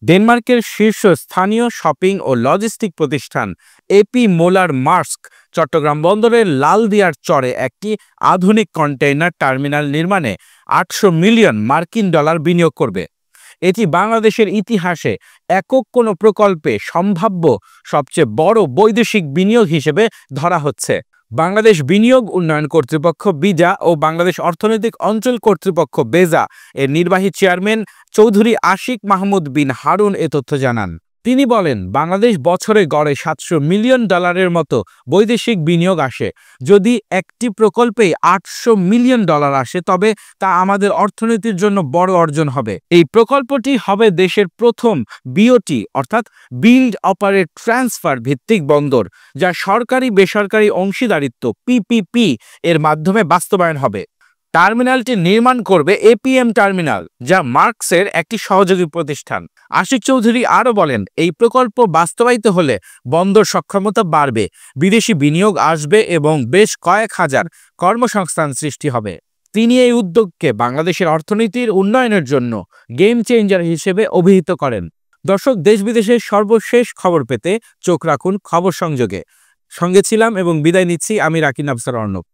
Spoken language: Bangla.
ডেনমার্কের শীর্ষস্থানীয় শপিং ও লজিস্টিক প্রতিষ্ঠান এপি মোলার মার্স্ক চট্টগ্রাম বন্দরের লালদিয়ার চরে একটি আধুনিক কন্টেইনার টার্মিনাল নির্মাণে ৮০০ মিলিয়ন মার্কিন ডলার বিনিয়োগ করবে। এটি বাংলাদেশের ইতিহাসে একক কোনো প্রকল্পে সম্ভাব্য সবচেয়ে বড় বৈদেশিক বিনিয়োগ হিসেবে ধরা হচ্ছে। বাংলাদেশ বিনিয়োগ উন্নয়ন কর্তৃপক্ষ বিজা ও বাংলাদেশ অর্থনৈতিক অঞ্চল কর্তৃপক্ষ বেজা এর নির্বাহী চেয়ারম্যান চৌধুরী আশিক মাহমুদ বিন হারুন এ তথ্য জানান। তিনি বলেন, বাংলাদেশ বছরে গড়ে ৭০০ মিলিয়ন ডলারের মতো বৈদেশিক বিনিয়োগ আসে। যদি একটি প্রকল্পে ৮০০ মিলিয়ন ডলার আসে তবে তা আমাদের অর্থনীতির জন্য বড় অর্জন হবে। এই প্রকল্পটি হবে দেশের প্রথম বিওটি অর্থাৎ বিল্ড অপারেট ট্রান্সফার ভিত্তিক বন্দর, যা সরকারি বেসরকারি অংশীদারিত্ব পিপিপি এর মাধ্যমে বাস্তবায়ন হবে। টার্মিনালটি নির্মাণ করবে এপিএম টার্মিনাল, যা মার্কসের একটি সহযোগী প্রতিষ্ঠান। আশিক চৌধুরী আরও বলেন, এই প্রকল্প বাস্তবায়িত হলে বন্দর সক্ষমতা বাড়বে, বিদেশি বিনিয়োগ আসবে এবং বেশ কয়েক হাজার কর্মসংস্থান সৃষ্টি হবে। তিনি এই উদ্যোগকে বাংলাদেশের অর্থনীতির উন্নয়নের জন্য গেম চেঞ্জার হিসেবে অভিহিত করেন। দর্শক, দেশ বিদেশের সর্বশেষ খবর পেতে চোখ রাখুন খবর সংযোগে। সঙ্গে ছিলাম এবং বিদায় নিচ্ছি আমি রাকিন আফসার অর্ণব।